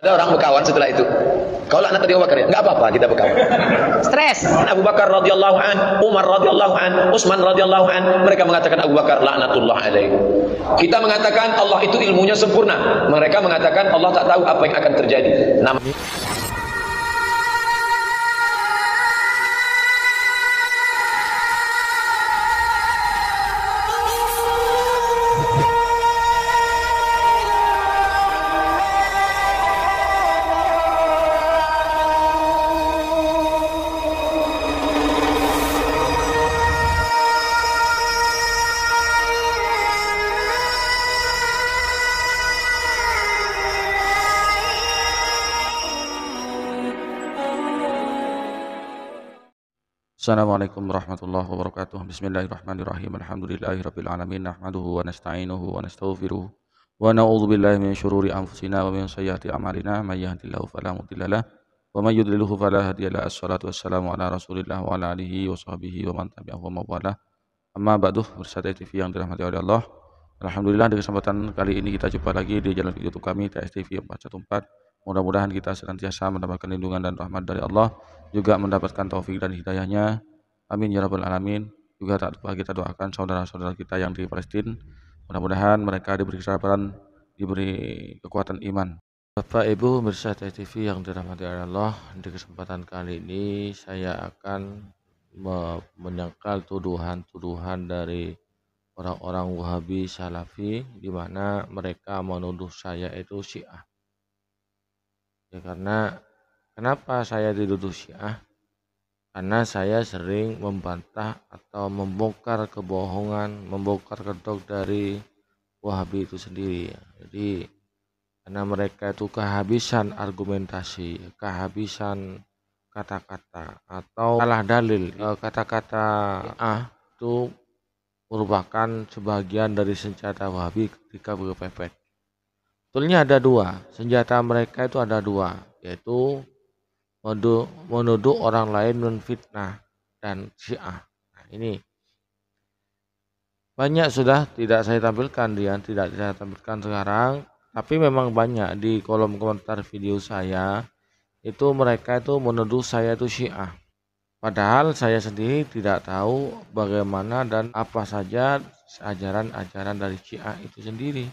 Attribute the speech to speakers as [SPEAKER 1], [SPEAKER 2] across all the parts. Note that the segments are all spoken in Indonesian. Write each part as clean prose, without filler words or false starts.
[SPEAKER 1] Ada orang berkawan setelah itu. Kau laknat Abu Bakar ya? Enggak apa-apa kita berkawan.
[SPEAKER 2] Stres.
[SPEAKER 1] Abu Bakar radhiyallahu an, Umar radhiyallahu an, Utsman radhiyallahu an, mereka mengatakan Abu Bakar laknatullah alaihi. Kita mengatakan Allah itu ilmunya sempurna. Mereka mengatakan Allah tak tahu apa yang akan terjadi.
[SPEAKER 3] Assalamualaikum warahmatullahi wabarakatuh. Bismillahirrahmanirrahim. Alhamdulillahirabbil alamin. Nahmaduhu wa nasta'inuhu wa nastaghfiruh. Wa na'udzu billahi min syururi anfusina wa min sayyiati a'malina. May yahdihillahu fala mudhillalah wa may yudlilhu fala hadiyalah. Assalatu wassalamu ala Rasulillah wa ala alihi wa sahbihi wa man tabi'ahu wa mawala. Amma ba'du, bersama TV yang dirahmati oleh Allah. Alhamdulillah, di kesempatan kali ini kita jumpa lagi di channel YouTube kami TSTV 414. Mudah-mudahan kita senantiasa mendapatkan lindungan dan rahmat dari Allah, juga mendapatkan taufik dan hidayahnya. Amin ya rabbal alamin. Juga tak lupa kita doakan saudara-saudara kita yang di Palestina. Mudah-mudahan mereka diberi kesabaran, diberi kekuatan iman. Bapak Ibu pemirsa TV yang dirahmati oleh Allah, di kesempatan kali ini saya akan menyangkal tuduhan-tuduhan dari orang-orang Wahabi Salafi, di mana mereka menuduh saya itu Syiah. Ya, karena kenapa saya dituduh Syiah? Karena saya sering membantah atau membongkar kebohongan, membongkar kedok dari Wahabi itu sendiri. Jadi karena mereka itu kehabisan argumentasi, kehabisan kata-kata atau salah dalil. Kata-kata itu merupakan sebagian dari senjata Wahabi ketika berpepet. Sebetulnya ada dua, senjata mereka itu ada dua, yaitu menuduh orang lain menfitnah dan Syiah. Nah, ini banyak sudah tidak saya tampilkan, tidak saya tampilkan sekarang, tapi memang banyak di kolom komentar video saya itu mereka itu menuduh saya itu Syiah. Padahal saya sendiri tidak tahu bagaimana dan apa saja ajaran-ajaran dari Syiah itu sendiri.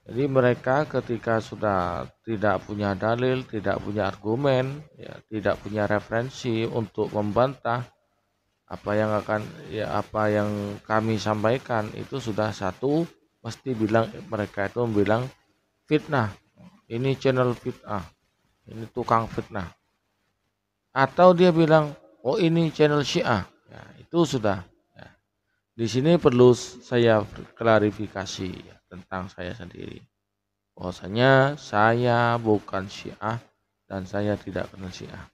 [SPEAKER 3] Jadi mereka ketika sudah tidak punya dalil, tidak punya argumen, ya, tidak punya referensi untuk membantah apa yang kami sampaikan, itu sudah satu pasti bilang, mereka itu bilang fitnah, ini channel fitnah, ini tukang fitnah, atau dia bilang oh ini channel Syiah, ya, itu sudah. Ya. Di sini perlu saya klarifikasi ya, tentang saya sendiri, bahwasanya saya bukan Syiah dan saya tidak kenal Syiah.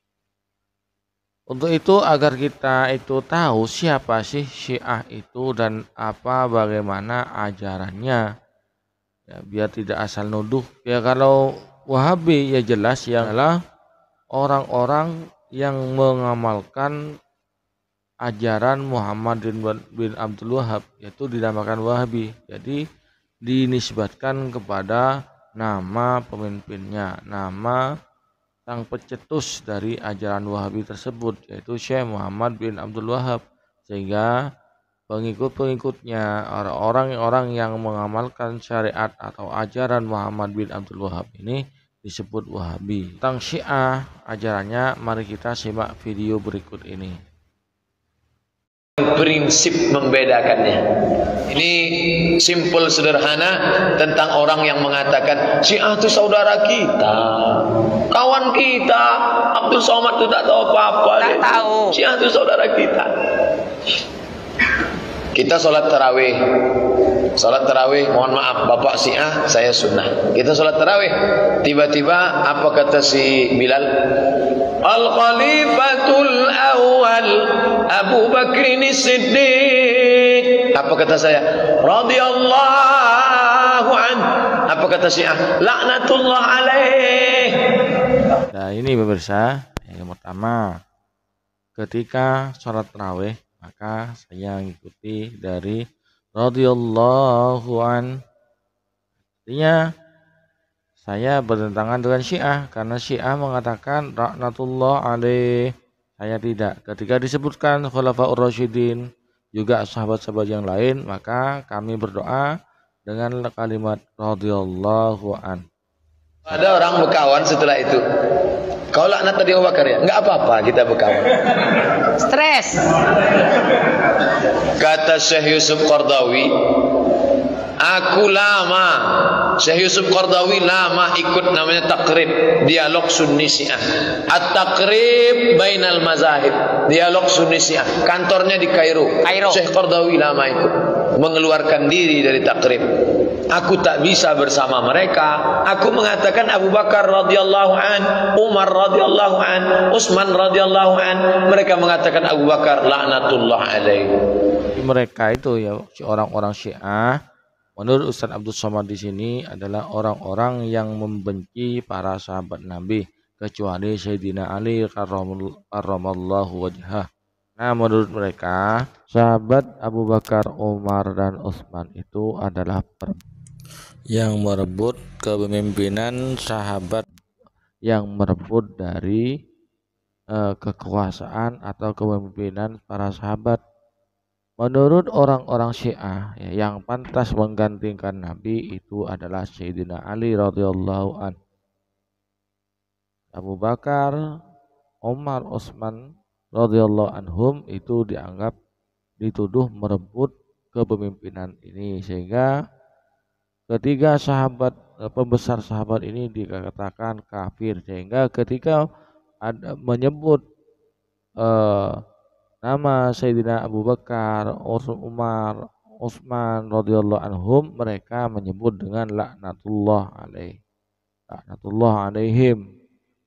[SPEAKER 3] Untuk itu agar kita itu tahu siapa sih Syiah itu dan bagaimana ajarannya, ya, biar tidak asal nuduh. Ya, kalau Wahabi ya jelas yang adalah orang-orang yang mengamalkan ajaran Muhammad bin Abdul Wahab, yaitu dinamakan Wahabi. Jadi dinisbatkan kepada nama pemimpinnya, nama sang pencetus dari ajaran Wahabi tersebut, yaitu Syekh Muhammad bin Abdul Wahab, sehingga pengikut-pengikutnya, orang-orang yang mengamalkan syariat atau ajaran Muhammad bin Abdul Wahab ini disebut Wahabi. Tentang Syiah ajarannya, mari kita simak video berikut ini.
[SPEAKER 1] Prinsip membedakannya. Ini simpel sederhana tentang orang yang mengatakan Syiah itu saudara kita, kawan kita. Abdul Somad itu tak tahu apa-apa.
[SPEAKER 2] Tak tahu.
[SPEAKER 1] Syiah itu saudara kita. Kita sholat tarawih. Sholat tarawih, mohon maaf, bapak Syiah, saya sunnah. Kita sholat tarawih. Tiba-tiba apa kata si Bilal? Al-Khalifatul Awal Abu Bakrin Siddiq. Apa kata saya? Radhiyallahu an. Apa kata Syiah? Laknatullah alaih.
[SPEAKER 3] Nah, ini pemirsa, yang pertama, ketika sholat tarawih maka saya mengikuti dari radhiyallahu an. Artinya saya bertentangan dengan Syiah karena Syiah mengatakan laknatullah alaih. Saya tidak. Ketika disebutkan Khulafaur Rasyidin juga sahabat-sahabat yang lain, maka kami berdoa dengan kalimat radhiyallahu an.
[SPEAKER 1] Ada orang berkawan setelah itu. Kau laknat tadi Abu Bakar ya? Enggak apa-apa, kita berkawan.
[SPEAKER 2] Stres.
[SPEAKER 1] Kata Syekh Yusuf Qardawi, Syekh Yusuf Qardawi lama ikut namanya takrib, dialog Sunni Syiah. At-takrib bainal mazahib, dialog Sunni Syiah. Kantornya di Kairo. Syekh Qardawi lama ikut, mengeluarkan diri dari takrib. Aku tak bisa bersama mereka. Aku mengatakan Abu Bakar radhiyallahu an, Umar radhiyallahu an, Utsman radhiyallahu an. Mereka mengatakan Abu Bakar laknatullah alaihi.
[SPEAKER 3] Mereka itu ya orang-orang Syiah. Menurut Ustaz Abdul Somad di sini adalah orang-orang yang membenci para sahabat Nabi kecuali Sayyidina Ali karramallahu wajhah. Nah, menurut mereka sahabat Abu Bakar, Umar dan Utsman itu adalah yang merebut kepemimpinan sahabat, yang merebut dari kekuasaan atau kepemimpinan para sahabat. Menurut orang-orang Syiah ya, yang pantas menggantikan Nabi itu adalah Sayyidina Ali radhiyallahu an. Abu Bakar, Umar, Utsman radhiyallahu anhum itu dianggap dituduh merebut kepemimpinan ini, sehingga ketiga sahabat pembesar sahabat ini dikatakan kafir. Sehingga ketika ada menyebut nama Sayyidina Abu Bakar, Umar, Utsman radhiyallahu anhum, mereka menyebut dengan laknatullah alaihim.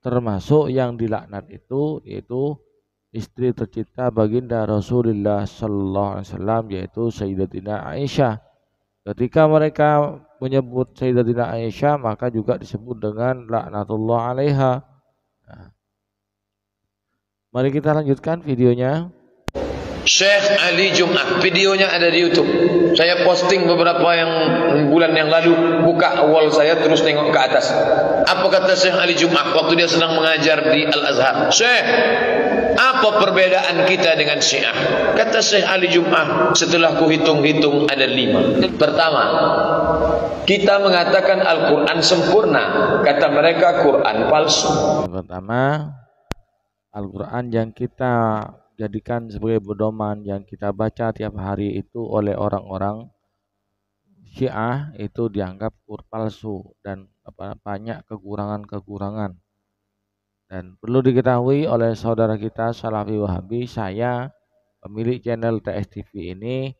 [SPEAKER 3] Termasuk yang dilaknat itu yaitu istri tercinta baginda Rasulullah sallallahu alaihi wasallam, yaitu Sayyidatina Aisyah. Ketika mereka menyebut Sayyidatina Aisyah, maka juga disebut dengan laknatullah alaiha. Nah, mari kita lanjutkan videonya.
[SPEAKER 1] Syekh Ali Jum'ah, videonya ada di YouTube. Saya posting beberapa bulan yang lalu, buka wall saya terus tengok ke atas. Apa kata Syekh Ali Jum'ah waktu dia sedang mengajar di Al-Azhar? Syekh, apa perbedaan kita dengan Syiah? Kata Syekh Ali Jum'ah, setelah ku hitung-hitung ada 5. Pertama, kita mengatakan Al-Quran sempurna. Kata mereka Quran palsu.
[SPEAKER 3] Pertama, Al-Quran yang kita jadikan sebagai pedoman, yang kita baca tiap hari itu oleh orang-orang Syiah itu dianggap palsu dan banyak kekurangan-kekurangan. Dan perlu diketahui oleh saudara kita Salafi Wahabi, saya pemilik channel TSTV ini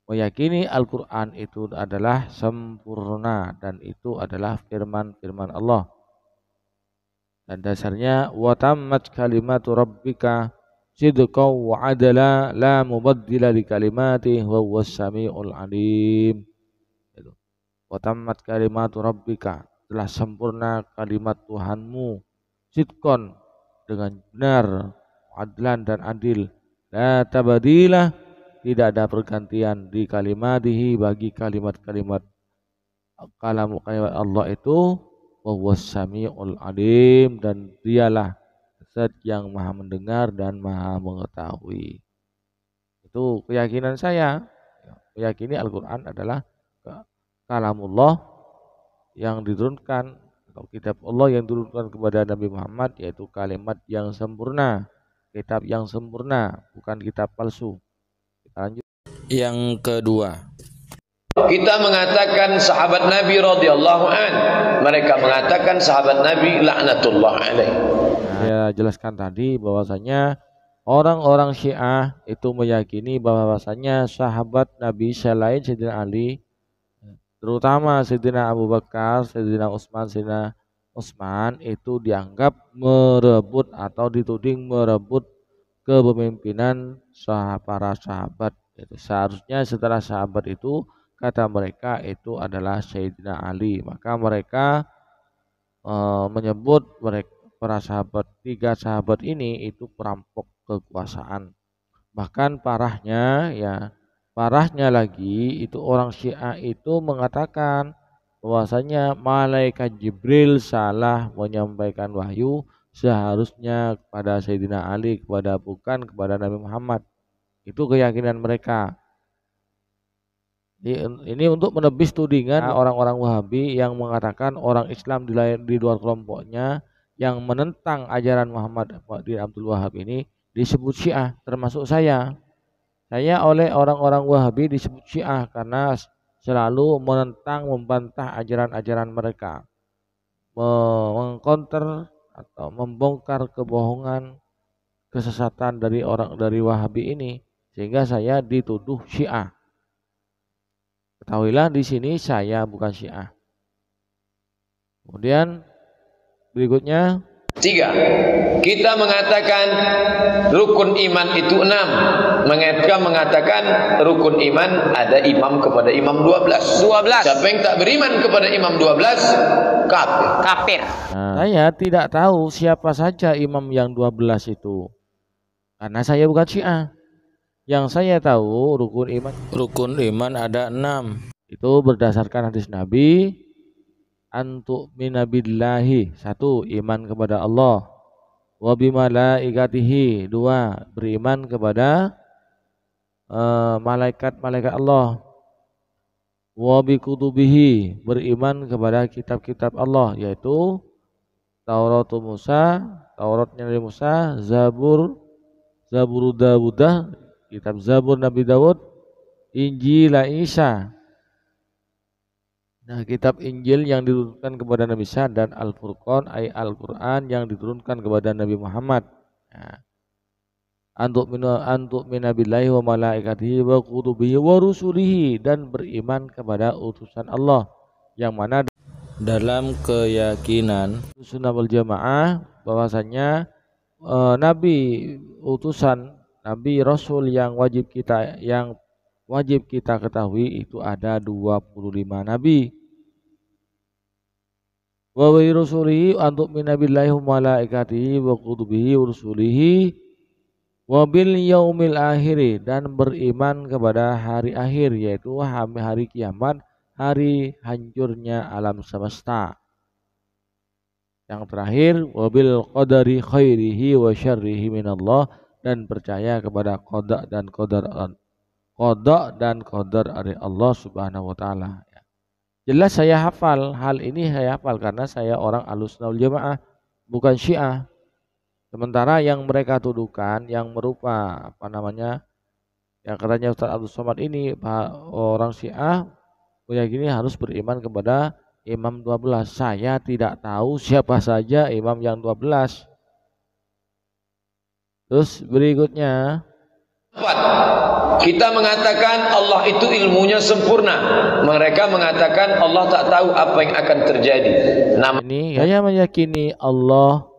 [SPEAKER 3] meyakini Al-Quran itu adalah sempurna dan itu adalah firman-firman Allah. Dan dasarnya wa tammat kalimatu rabbika sidqan wa adala la mubaddila li kalimatihi wa huwas samiul alim. Wa tammat kalimatu rabbika, telah sempurna kalimat Tuhanmu, sidqan dengan benar, adlan dan adil, la tabadila, tidak ada pergantian di kalimatihi bagi kalimat-kalimat kalimat Allah itu, wa huwas samiul alim, dan dialah Zat yang maha mendengar dan maha mengetahui. Itu keyakinan saya. Meyakini Al-Quran adalah kalamullah yang diturunkan, atau kitab Allah yang diturunkan kepada Nabi Muhammad, yaitu kalimat yang sempurna, kitab yang sempurna, bukan kitab palsu. Kita lanjut. Yang kedua,
[SPEAKER 1] kita mengatakan sahabat Nabi radhiyallahu an, mereka mengatakan sahabat Nabi laknatullah alaih.
[SPEAKER 3] Saya jelaskan tadi bahwasanya orang-orang Syiah itu meyakini bahwasanya sahabat Nabi selain Sayyidina Ali, terutama Sayyidina Abu Bakar, Sayyidina Utsman itu dianggap merebut atau dituding merebut kepemimpinan para sahabat. Seharusnya setelah sahabat itu, kata mereka, itu adalah Sayyidina Ali. Maka mereka menyebut para sahabat, 3 sahabat ini itu perampok kekuasaan. Bahkan parahnya lagi itu orang Syiah itu mengatakan bahwasanya malaikat Jibril salah menyampaikan wahyu seharusnya kepada Sayyidina Ali, bukan kepada Nabi Muhammad. Itu keyakinan mereka. Ini untuk menebis tudingan orang-orang Wahabi yang mengatakan orang Islam di luar kelompoknya yang menentang ajaran Muhammad bin Abdul Wahab ini disebut Syiah, termasuk saya. Saya oleh orang-orang Wahabi disebut Syiah karena selalu menentang, membantah ajaran-ajaran mereka, mengkonter atau membongkar kebohongan, kesesatan dari Wahabi ini, sehingga saya dituduh Syiah. Ketahuilah di sini saya bukan Syiah. Kemudian berikutnya
[SPEAKER 1] 3. Kita mengatakan rukun iman itu 6. Mereka mengatakan rukun iman ada imam kepada imam 12.
[SPEAKER 2] 12.
[SPEAKER 1] Siapa yang tak beriman kepada imam 12 kafir.
[SPEAKER 2] Kafir.
[SPEAKER 3] Nah, saya tidak tahu siapa saja imam yang 12 itu. Karena saya bukan Syiah. Yang saya tahu rukun iman ada 6. Itu berdasarkan hadis Nabi. Antu minabillahi, 1, iman kepada Allah. Wa bimalaikatihi, 2, beriman kepada malaikat-malaikat Allah. Wa bikutubihi, beriman kepada kitab-kitab Allah, yaitu Tauratnya Nabi Musa, Zabur Dawudah, kitab Zabur Nabi Dawud, Injil Isa. Nah, kitab Injil yang diturunkan kepada Nabi Isa dan Al-Furqan Al-Quran yang diturunkan kepada Nabi Muhammad. Nah, antuk minabillahi wa malaikatihi wa kutubihi wa rusulihi, dan beriman kepada utusan Allah, yang mana dalam keyakinan Sunnah wal Jamaah bahwasanya nabi utusan, nabi rasul yang wajib kita ketahui itu ada 25 nabi. Wa rusulihi antuk minabillahi wa malaikatihi wa kutubihi wa rusulihi wa bil yaumil akhiri, dan beriman kepada hari akhir, yaitu hari kiamat, hari hancurnya alam semesta. Yang terakhir, wa bil qadari khairihi wa syarrihi minallah, dan percaya kepada qada dan qadar dari Allah Subhanahu wa taala. Jelas saya hafal, hal ini saya hafal karena saya orang Ahlussunnah wal Jamaah, bukan Syiah. Sementara yang mereka tuduhkan yang merupa yang katanya Ustaz Abdul Somad ini orang Syiah meyakini harus beriman kepada imam 12. Saya tidak tahu siapa saja imam yang 12. Terus berikutnya
[SPEAKER 1] 4. Kita mengatakan Allah itu ilmunya sempurna. Mereka mengatakan Allah tak tahu apa yang akan terjadi.
[SPEAKER 3] Ini saya meyakini Allah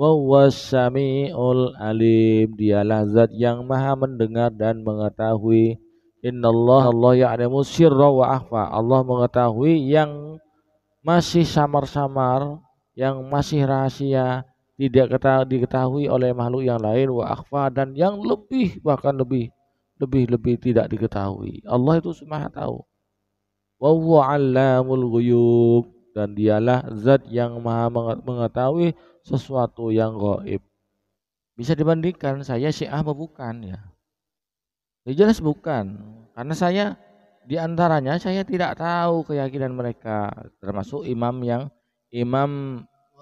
[SPEAKER 3] Wawwas-Sami'ul Alim, dialah zat yang maha mendengar dan mengetahui. Innallaha ya'lamu sirra wa akhfa, Allah mengetahui yang masih samar-samar, yang masih rahasia, tidak diketahui oleh makhluk yang lain, wa akhfa, dan yang bahkan lebih tidak diketahui. Allah itu maha tahu. Wa huwa 'allamul ghuyub, dan dialah zat yang maha mengetahui sesuatu yang gaib. Bisa dibandingkan saya Syiah apa bukan ya? Ya jelas bukan, karena saya diantaranya saya tidak tahu keyakinan mereka, termasuk imam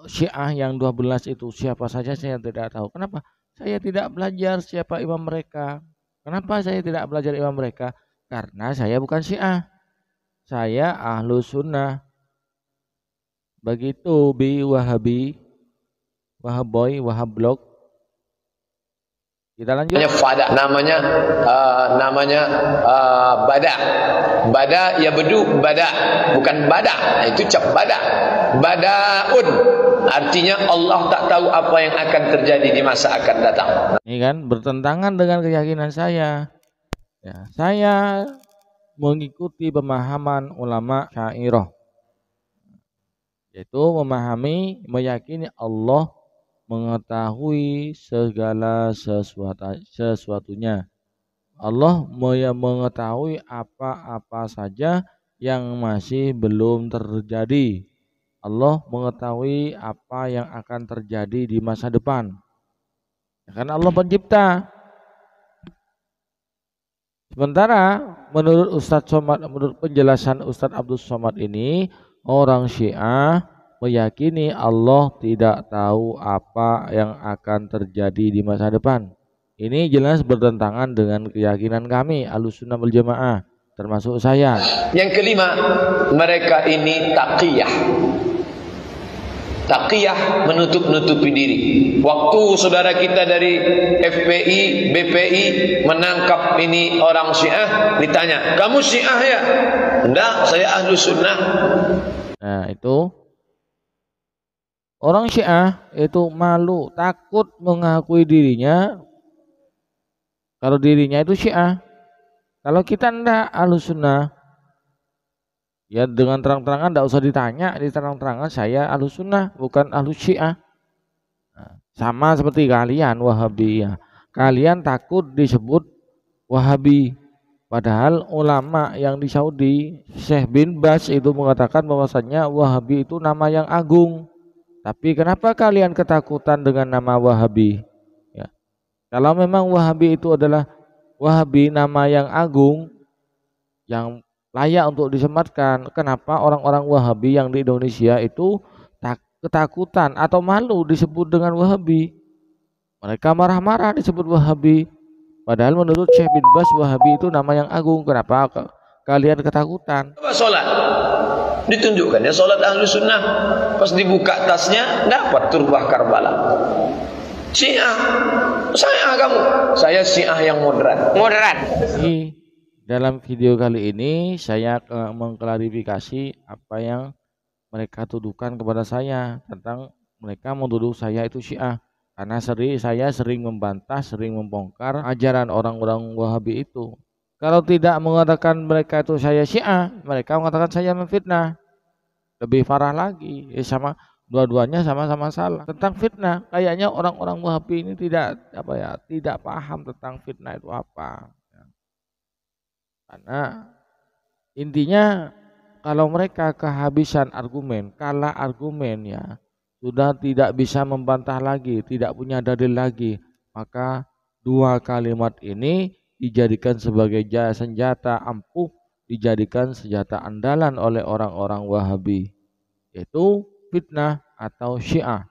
[SPEAKER 3] Syiah yang 12 itu siapa saja saya tidak tahu. Kenapa? Saya tidak belajar siapa imam mereka. Kenapa saya tidak belajar imam mereka? Karena saya bukan Syiah, saya Ahlus Sunnah. Begitu bi Wahabi, Wahaboy, Wahablog. Kita lanjut.
[SPEAKER 1] Namanya bada. Bada ya bedu, bada, bukan bada. Itu cap bada. Badaun. Artinya Allah tak tahu apa yang akan terjadi di masa akan datang.
[SPEAKER 3] Ini kan bertentangan dengan keyakinan saya. Ya, saya mengikuti pemahaman ulama Syairah, yaitu meyakini Allah mengetahui segala sesuatunya. Allah mengetahui apa-apa saja yang masih belum terjadi. Allah mengetahui apa yang akan terjadi di masa depan. Karena Allah pencipta. Sementara menurut Ustadz Somad, menurut penjelasan Ustadz Abdul Somad ini, orang Syiah meyakini Allah tidak tahu apa yang akan terjadi di masa depan. Ini jelas bertentangan dengan keyakinan kami Ahlussunnah wal Jamaah, termasuk saya.
[SPEAKER 1] Yang kelima, mereka ini taqiyah. Taqiyah, menutup-nutupi diri. Waktu saudara kita dari FPI, BPI menangkap ini orang Syiah, ditanya, kamu Syiah ya? Enggak, saya Ahlus Sunnah.
[SPEAKER 3] Nah itu orang Syiah itu malu, takut mengakui dirinya kalau dirinya itu Syiah. Kalau kita enggak Ahlus Sunnah, ya dengan terang-terangan tidak usah ditanya, di terang-terangan saya Ahlus Sunnah bukan Ahlus Syiah. Nah, sama seperti kalian Wahabi ya. Kalian takut disebut Wahabi, padahal ulama yang di Saudi Syekh bin Baz itu mengatakan bahwasannya Wahabi itu nama yang agung. Tapi kenapa kalian ketakutan dengan nama Wahabi? Ya. Kalau memang Wahabi itu adalah Wahabi nama yang agung, yang layak untuk disematkan, kenapa orang-orang Wahabi yang di Indonesia itu ketakutan atau malu disebut dengan Wahabi? Mereka marah-marah disebut Wahabi, padahal menurut Syekh bin Baz Wahabi itu nama yang agung. Kenapa kalian ketakutan?
[SPEAKER 1] Coba sholat, ditunjukkan ya sholat Ahlus Sunnah, pas dibuka tasnya dapat turbah Karbala. Syiah, saya kamu, saya Syiah yang moderat. Dalam video kali ini saya mengklarifikasi apa yang mereka tuduhkan kepada saya tentang mereka menuduh saya itu Syiah, karena saya sering membantah, sering membongkar ajaran orang-orang Wahabi itu. Kalau tidak mengatakan mereka itu saya Syiah, mereka mengatakan saya memfitnah. Lebih parah lagi, sama dua-duanya sama-sama salah tentang fitnah. Kayaknya orang-orang Wahabi ini tidak paham tentang fitnah itu apa. Karena intinya kalau mereka kehabisan argumen, kalah argumen ya, sudah tidak bisa membantah lagi, tidak punya dalil lagi, maka dua kalimat ini dijadikan sebagai senjata ampuh, dijadikan senjata andalan oleh orang-orang Wahabi, yaitu fitnah atau Syiah.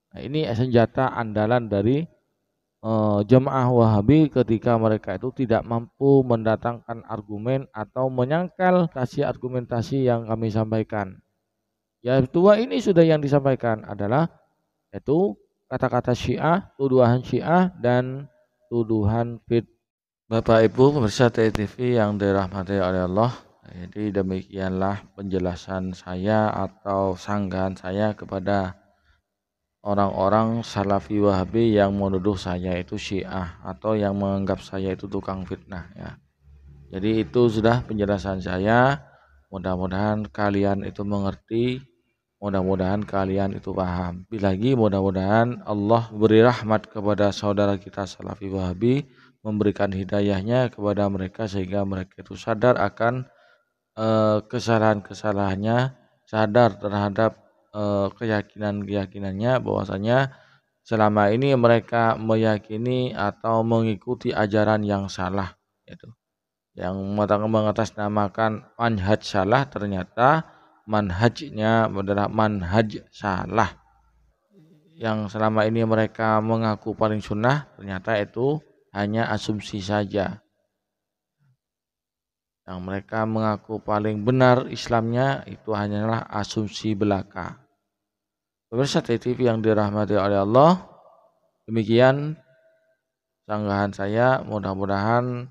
[SPEAKER 1] Nah, ini senjata andalan dari jemaah Wahabi ketika mereka itu tidak mampu mendatangkan argumen atau menyangkal argumentasi yang kami sampaikan. Ya, dua ini sudah yang disampaikan adalah yaitu kata-kata Syiah, tuduhan Syiah dan tuduhan fitnah. Bapak Ibu pemirsa TV yang dirahmati oleh Allah, jadi demikianlah penjelasan saya atau sanggahan saya kepada orang-orang Salafi Wahabi yang menuduh saya itu Syiah atau yang menganggap saya itu tukang fitnah ya. Jadi itu sudah penjelasan saya. Mudah-mudahan kalian itu mengerti, mudah-mudahan kalian itu paham. Lebih lagi mudah-mudahan Allah beri rahmat kepada saudara kita Salafi Wahabi, memberikan hidayahnya kepada mereka sehingga mereka itu sadar akan kesalahan-kesalahannya, sadar terhadap keyakinan-keyakinannya bahwasanya selama ini mereka meyakini atau mengikuti ajaran yang salah, itu yang mengatasnamakan manhaj salah, ternyata manhajnya adalah manhaj salah. Yang selama ini mereka mengaku paling sunnah, ternyata itu hanya asumsi saja. Yang mereka mengaku paling benar Islamnya itu hanyalah asumsi belaka. Pemirsa TV yang dirahmati oleh Allah, demikian sanggahan saya. Mudah-mudahan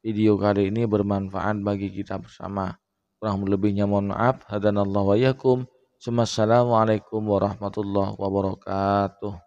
[SPEAKER 1] video kali ini bermanfaat bagi kita bersama. Kurang lebihnya mohon maaf. Hadanallahu wa iyyakum. Assalamualaikum warahmatullahi wabarakatuh.